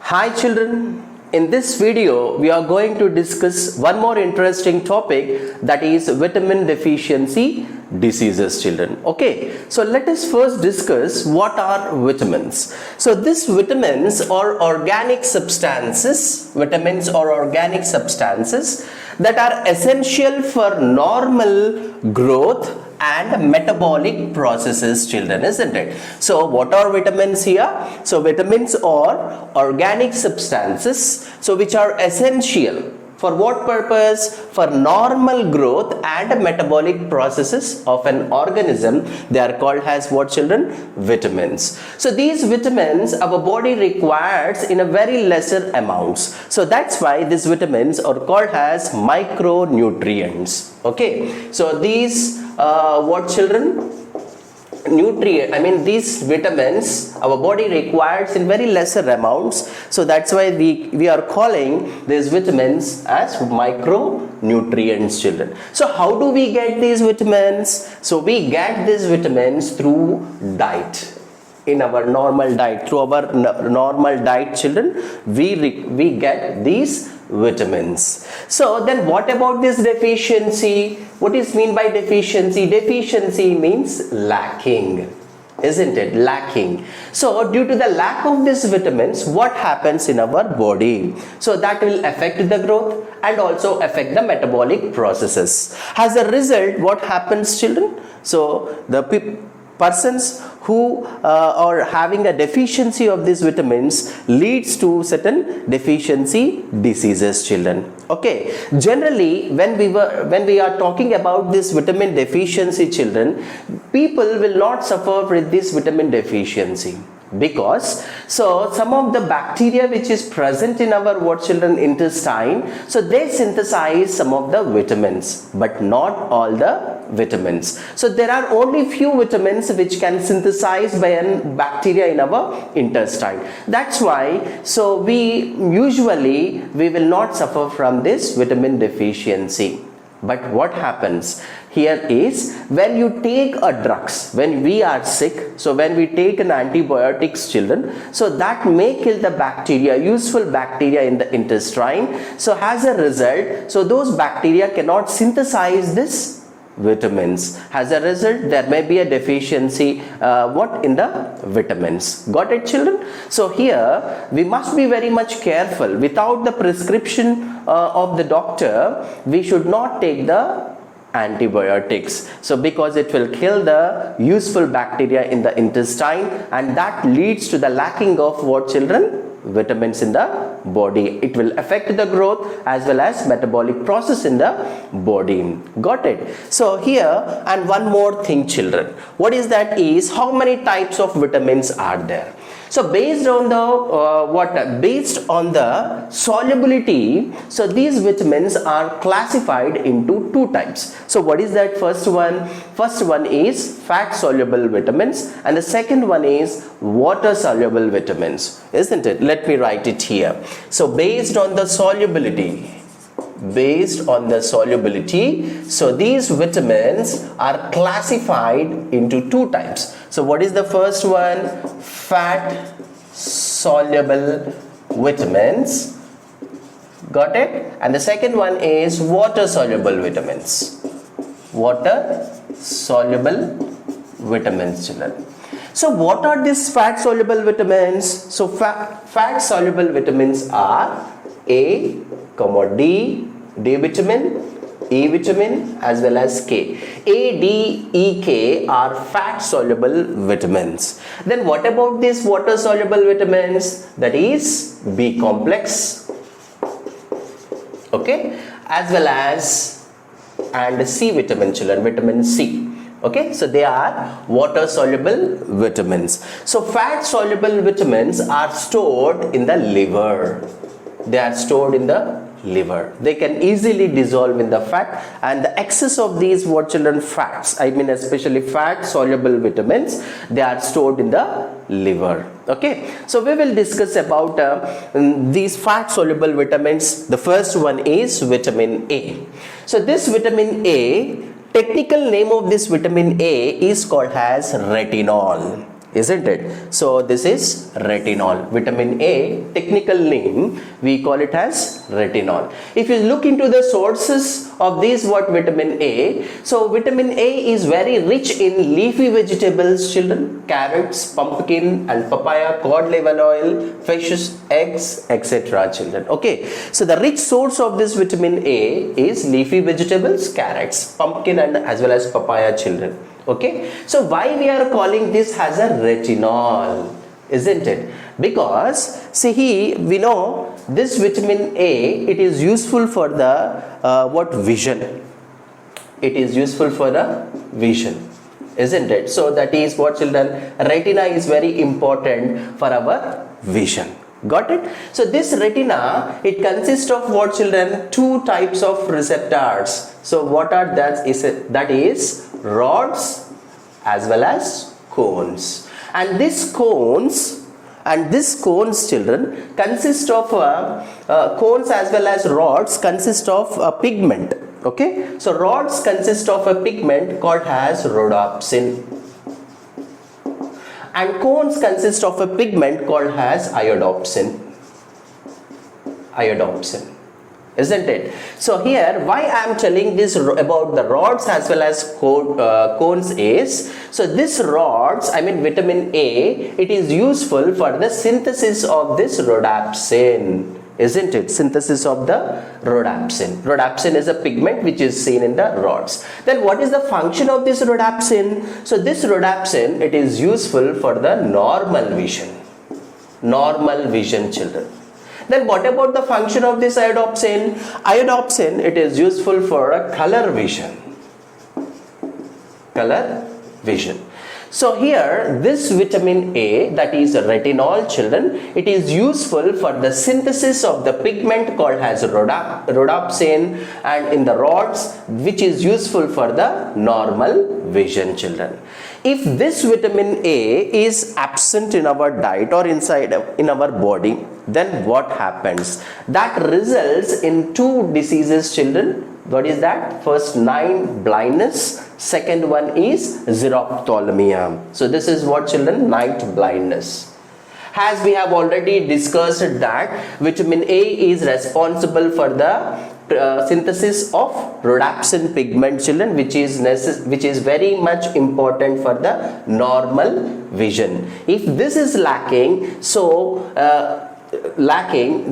Hi children, in this video we are going to discuss one more interesting topic, that is vitamin deficiency diseases children. Okay, so let us first discuss what are vitamins. So these vitamins are organic substances, that are essential for normal growth and metabolic processes children, isn't it? So what are vitamins here? So vitamins are organic substances, so which are essential for what purpose? For normal growth and metabolic processes of an organism. They are called as what children? Vitamins. So these vitamins our body requires in a very lesser amounts. So that's why these vitamins are called as micronutrients. Okay, so these what children? These vitamins our body requires in very lesser amounts, so that's why we are calling these vitamins as micronutrients children. So how do we get these vitamins? So we get these vitamins through diet. In our normal diet, through our normal diet children, we get these vitamins. So then what about this deficiency? What is mean by deficiency? Deficiency means lacking, isn't it? Lacking. So due to the lack of these vitamins, what happens in our body? So that will affect the growth and also affect the metabolic processes. As a result, what happens children? So the persons who are having a deficiency of these vitamins leads to certain deficiency diseases children. Okay, generally when we are talking about this vitamin deficiency children, people will not suffer with this vitamin deficiency, because so some of the bacteria which is present in our intestine, so they synthesize some of the vitamins, but not all the vitamins. So there are only few vitamins which can synthesize by a bacteria in our intestine. That's why so we will not suffer from this vitamin deficiency. But what happens here is, when you take a drugs, when we are sick, so when we take an antibiotics children, so that may kill the bacteria, useful bacteria in the intestine. So as a result, so those bacteria cannot synthesize this vitamins. As a result, there may be a deficiency in the vitamins. Got it children? So here we must be very much careful. Without the prescription of the doctor, we should not take the antibiotics, so because it will kill the useful bacteria in the intestine, and that leads to the lacking of what children? Vitamins in the body. It will affect the growth as well as metabolic process in the body. Got it? So here, and one more thing children, what is that is, how many types of vitamins are there? So based on the solubility, so these vitamins are classified into two types. So what is that first one? First one is fat soluble vitamins, and the second one is water soluble vitamins, isn't it? Let me write it here. So based on the solubility, so these vitamins are classified into two types. So what is the first one? Fat soluble vitamins. Got it? And the second one is water soluble vitamins. Water soluble vitamins children. So what are these fat soluble vitamins? So fat soluble vitamins are A, D vitamin, E vitamin as well as K. A, D, E, K are fat soluble vitamins. Then what about these water soluble vitamins? That is B complex, okay, as well as and C vitamin children, vitamin C. Okay, so they are water soluble vitamins. So fat soluble vitamins are stored in the liver. They are stored in the liver. They can easily dissolve in the fat, and the excess of these fats, especially fat soluble vitamins, they are stored in the liver. Okay, so we will discuss about these fat soluble vitamins. The first one is vitamin A. So this vitamin A, technical name of this vitamin A is called as retinol. isn't it? So this is retinol. Vitamin A, technical name, we call it as retinol. If you look into the sources of this vitamin A, so vitamin A is very rich in leafy vegetables, children, carrots, pumpkin and papaya, cod liver oil, fishes, eggs, etc. children. Okay, so the rich source of this vitamin A is leafy vegetables, carrots, pumpkin and as well as papaya, children. Okay, so why we are calling this as a retinol, isn't it? Because see, we know this vitamin A, it is useful for the vision. It is useful for the vision, isn't it? So that is what, children, retina is very important for our vision. Got it? So this retina, it consists of what, children? Two types of receptors. So what are that? That is rods as well as cones. And this cones children consist of cones as well as rods consist of a pigment. Okay, so rods consist of a pigment called as rhodopsin, and cones consist of a pigment called as iodopsin, isn't it? So here, why I am telling this about the rods as well as cones is, so this rods, I mean vitamin A, it is useful for the synthesis of this rhodopsin, isn't it? Synthesis of the rhodopsin. Rhodopsin is a pigment which is seen in the rods. Then what is the function of this rhodopsin? So this rhodopsin, it is useful for the normal vision, children. Then what about the function of this iodopsin? Iodopsin, it is useful for a color vision. So here, this vitamin A, that is retinol, children, it is useful for the synthesis of the pigment called as rhodopsin, and in the rods, which is useful for the normal vision, children. If this vitamin A is absent in our diet or in our body, then what happens? That results in two diseases, children. What is that? First, night blindness. Second one is xerophthalmia. So this is what, children? Night blindness. As we have already discussed that vitamin A is responsible for the synthesis of rhodopsin pigment, children, which is very much important for the normal vision. If this is lacking,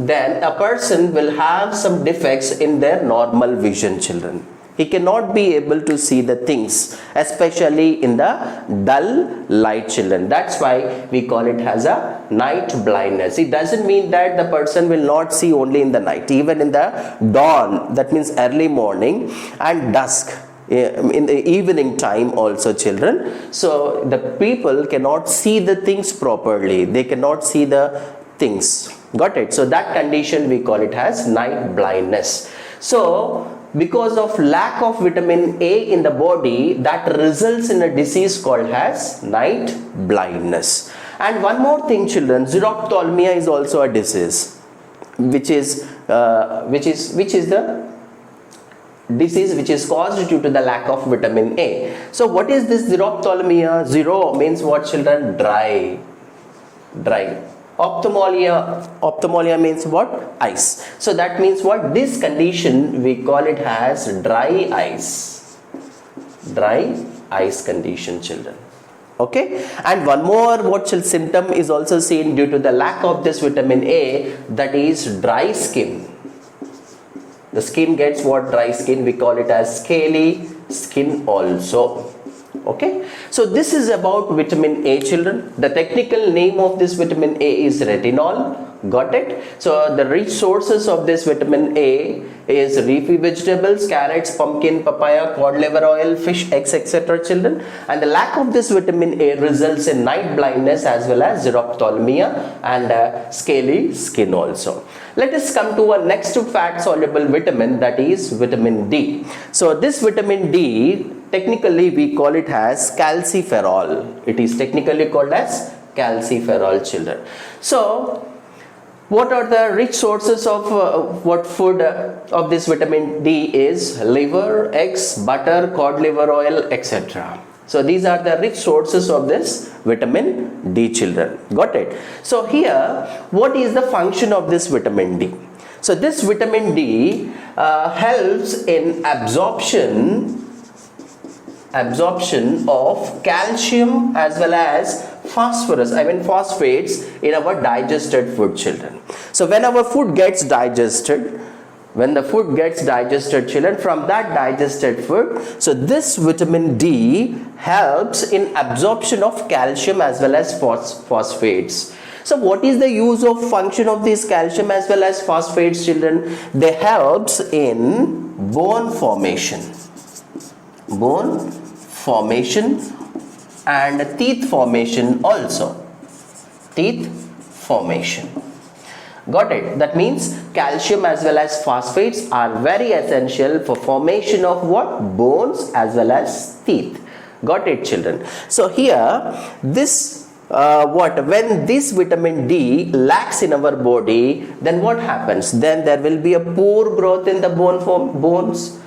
then a person will have some defects in their normal vision, children. He cannot be able to see the things, especially in the dull light, children. That's why we call it as a night blindness. It doesn't mean that the person will not see only in the night. Even in the dawn, that means early morning, and dusk, in the evening time also, children. So the people cannot see the things properly. They cannot see the things. Got it? So that condition we call it as night blindness. So because of lack of vitamin A in the body, that results in a disease called as night blindness. And one more thing, children, xerophthalmia is also a disease, which is the disease which is caused due to the lack of vitamin A. So what is this xerophthalmia? Xero means what, children? Dry. Ophthalmia means what? Eyes. So that means what? This condition we call it as dry eyes. Dry eyes condition, children. Okay. And one more symptom is also seen due to the lack of this vitamin A, that is dry skin. The skin gets what? Dry skin. We call it as scaly skin also. Okay, so this is about vitamin A, children. The technical name of this vitamin A is retinol. Got it? So the rich sources of this vitamin A is leafy vegetables, carrots, pumpkin, papaya, cod liver oil, fish, eggs, etc., children. And the lack of this vitamin A results in night blindness as well as xerophthalmia and scaly skin also. Let us come to our next fat soluble vitamin, that is vitamin D. So this vitamin D, technically we call it as calciferol. It is technically called as calciferol, children. So what are the rich sources of what food of this vitamin D is? Liver, eggs, butter, cod liver oil, etc. So these are the rich sources of this vitamin D, children. Got it? So here, what is the function of this vitamin D? So this vitamin D helps in absorption of calcium as well as phosphates in our digested food, children. So when our food gets digested, children, from that digested food, so this vitamin D helps in absorption of calcium as well as phosphates. So what is the use of function of this calcium as well as phosphates, children? They helps in bone formation and teeth formation also. Got it? That means calcium as well as phosphates are very essential for formation of what? Bones as well as teeth. Got it, children? So here, this when this vitamin D lacks in our body, then what happens? Then there will be a poor growth in the bones.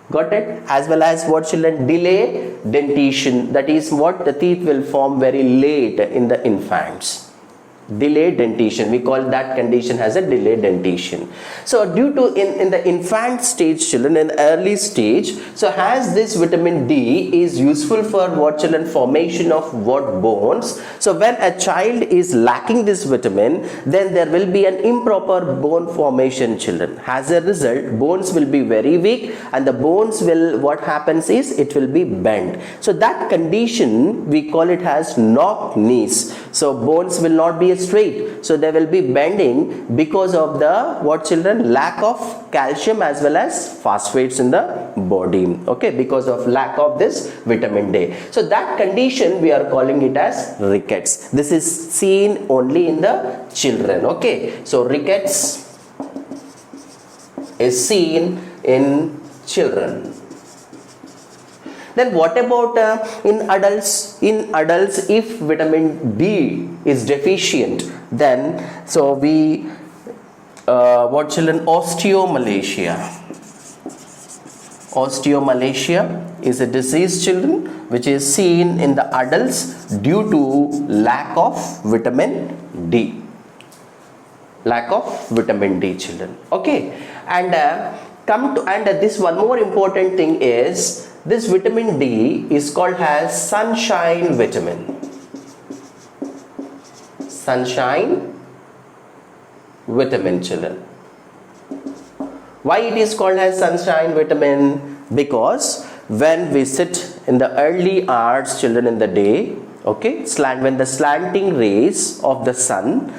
Got it? As well as what, children? Delay dentition. That is what? The teeth will form very late in the infants. Delayed dentition, we call that condition as a delayed dentition. So due to in the infant stage, children, in the early stage, so has this vitamin D is useful for what, children? Formation of what? Bones. So when a child is lacking this vitamin, then there will be an improper bone formation, children. As a result, bones will be very weak, and the bones will, what happens is, it will be bent. So that condition we call it as knock knees. So bones will not be straight, so they will be bending because of the what, children? Lack of calcium as well as phosphates in the body. Okay, because of lack of this vitamin D. So that condition we are calling it as rickets. This is seen only in the children. Okay, so rickets is seen in children. Then what about in adults? In adults, if vitamin D is deficient, then so we what, children? Osteomalacia is a disease, children, which is seen in the adults due to lack of vitamin D. Children. Okay, and this one more important thing is, this vitamin D is called as sunshine vitamin. Children. Why it is called as sunshine vitamin? Because when we sit in the early hours, children, in the day, okay, when the slanting rays of the sun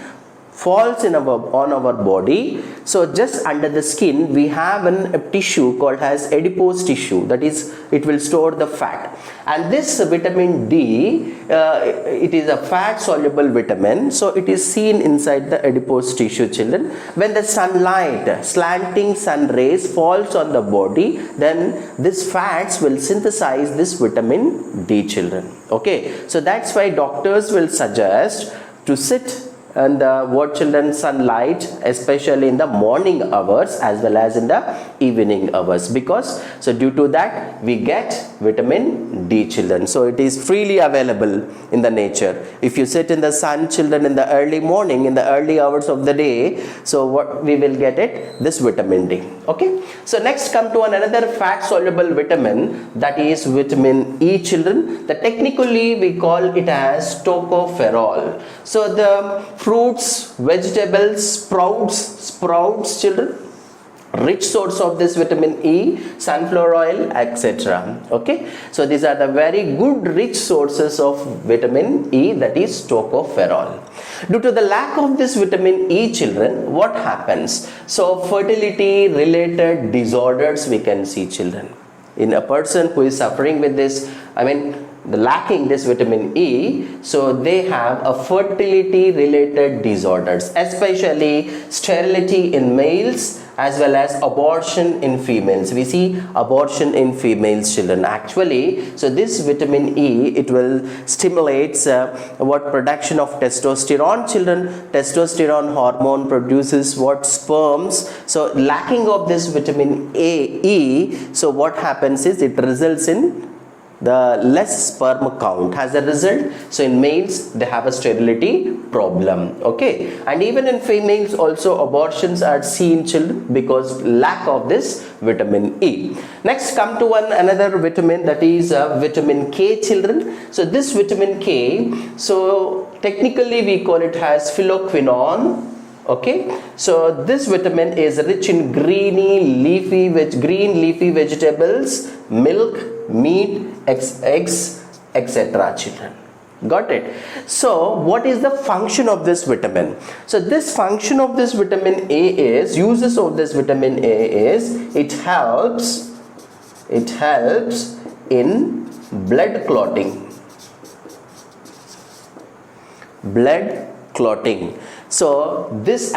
falls on our body, so just under the skin we have a tissue called as adipose tissue, that is, it will store the fat, and this vitamin D it is a fat soluble vitamin, so it is seen inside the adipose tissue, children. When the sunlight, slanting sun rays falls on the body, then these fats will synthesize this vitamin D, children. Okay, so that's why doctors will suggest to sit and what, children? Sunlight, especially in the morning hours as well as in the evening hours, because so due to that we get vitamin D, children. So it is freely available in the nature. If you sit in the sun, children, in the early morning, in the early hours of the day, so what we will get it? This vitamin D. Okay, so next come to another fat soluble vitamin, that is vitamin E, children. Technically we call it as tocopherol. So the fruits, vegetables, sprouts, children, rich source of this vitamin E, sunflower oil, etc. Okay, so these are the very good rich sources of vitamin E, that is tocopherol. Due to the lack of this vitamin E, children, what happens? So fertility related disorders we can see, children. In a person who is suffering with this, lacking this vitamin E, so they have a fertility related disorders, especially sterility in males as well as abortion in females. We see abortion in females, children. Actually, so this vitamin E, it will stimulate what production of testosterone, children. Testosterone hormone produces what? Sperms. So lacking of this vitamin E, so what happens is it results in the less sperm count as a result. So in males they have a sterility problem, okay, and even in females also abortions are seen, children, because lack of this vitamin E. Next, come to another vitamin, that is vitamin K, children. So this vitamin K, so technically we call it as phylloquinone. Okay, so this vitamin is rich in green leafy vegetables, milk, meat, eggs, etc., children. Got it? So what is the function of this vitamin? So this function of this vitamin A is, uses of this vitamin A is, it helps in blood clotting. So this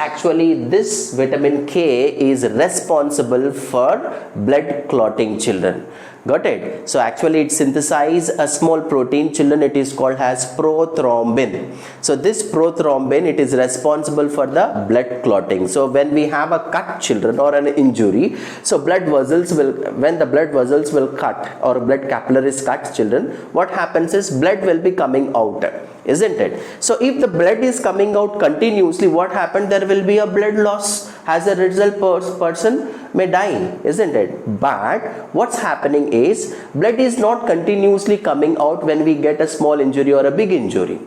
vitamin K is responsible for blood clotting, children. Got it? So actually it synthesizes a small protein, children. It is called as prothrombin. So this prothrombin, it is responsible for the blood clotting. So when we have a cut, children, or an injury, so blood vessels will, when the blood vessels will cut or blood capillaries cut, children, what happens is blood will be coming out, isn't it? So if the blood is coming out continuously, what happened? There will be a blood loss. As a result, person may die, isn't it? But what's happening is blood is not continuously coming out when we get a small injury or a big injury.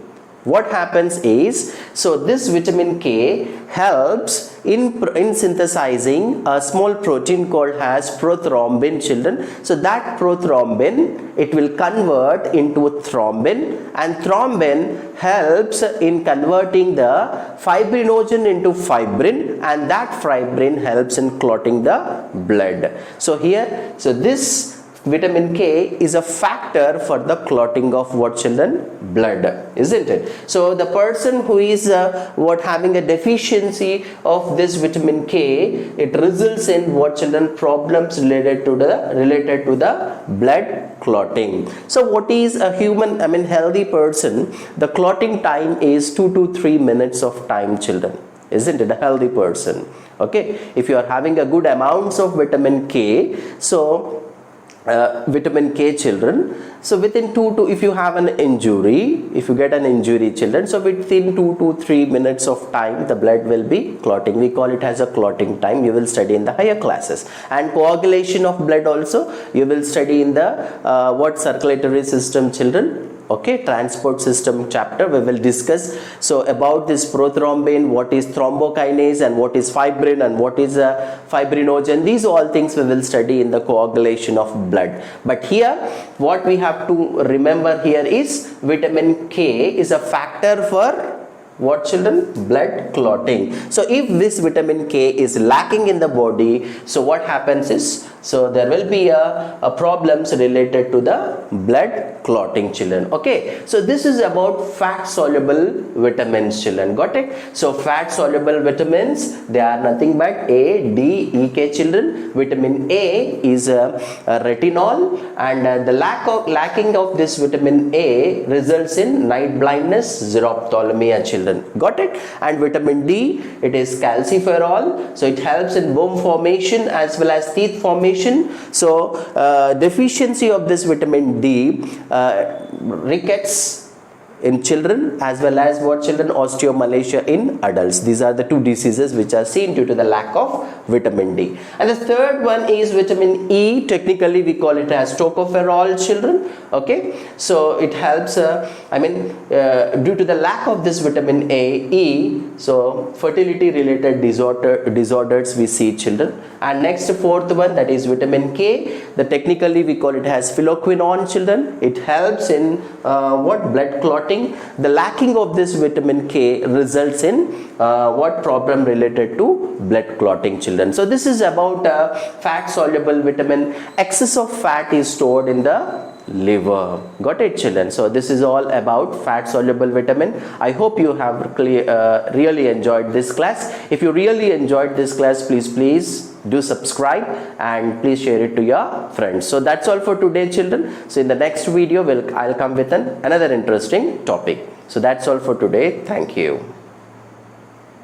What happens is, so this vitamin K helps in synthesizing a small protein called as prothrombin, children. So that prothrombin, it will convert into thrombin, and thrombin helps in converting the fibrinogen into fibrin, and that fibrin helps in clotting the blood. So here, so this vitamin K is a factor for the clotting of what, children? Blood, isn't it? So the person who is having a deficiency of this vitamin K, it results in what, children? Problems related to the blood clotting. So what is a human, healthy person? The clotting time is 2 to 3 minutes of time, children. Isn't it? A healthy person. Okay, if you are having a good amounts of vitamin K, so vitamin K, children, so within if you have an injury, if you get an injury, children, so within 2 to 3 minutes of time the blood will be clotting. We call it as a clotting time. You will study in the higher classes. And coagulation of blood also you will study in the circulatory system, children. Okay, transport system chapter we will discuss. So about this prothrombin, what is thrombokinase, and what is fibrin, and what is fibrinogen, these all things we will study in the coagulation of blood. But here what we have to remember here is vitamin K is a factor for what, children? Blood clotting. So if this vitamin K is lacking in the body, so what happens is, so there will be a problems related to the blood clotting, children. Okay, so this is about fat soluble vitamins, children. Got it? So fat soluble vitamins, they are nothing but A, D, E, K, children. Vitamin A is a retinol, and the lacking of this vitamin A results in night blindness, xerophthalmia, children. Got it? And vitamin D, it is calciferol, so it helps in bone formation as well as teeth formation. So deficiency of this vitamin D rickets in children, as well as what, children? Osteomalacia in adults. These are the two diseases which are seen due to the lack of vitamin D. And the third one is vitamin E. Technically we call it as tocopherol, children. Okay, so it helps due to the lack of this vitamin E, so fertility related disorders we see, children. And next, fourth one, that is vitamin K. Technically we call it as phylloquinone, children. It helps in blood clotting. The lacking of this vitamin K results in what problem related to blood clotting, children. So this is about fat soluble vitamin. Excess of fat is stored in the liver. Got it, children? So this is all about fat soluble vitamin. I hope you have really enjoyed this class. If you really enjoyed this class, please do subscribe and please share it to your friends. So that's all for today, children. So in the next video I'll come with another interesting topic. So that's all for today. Thank you.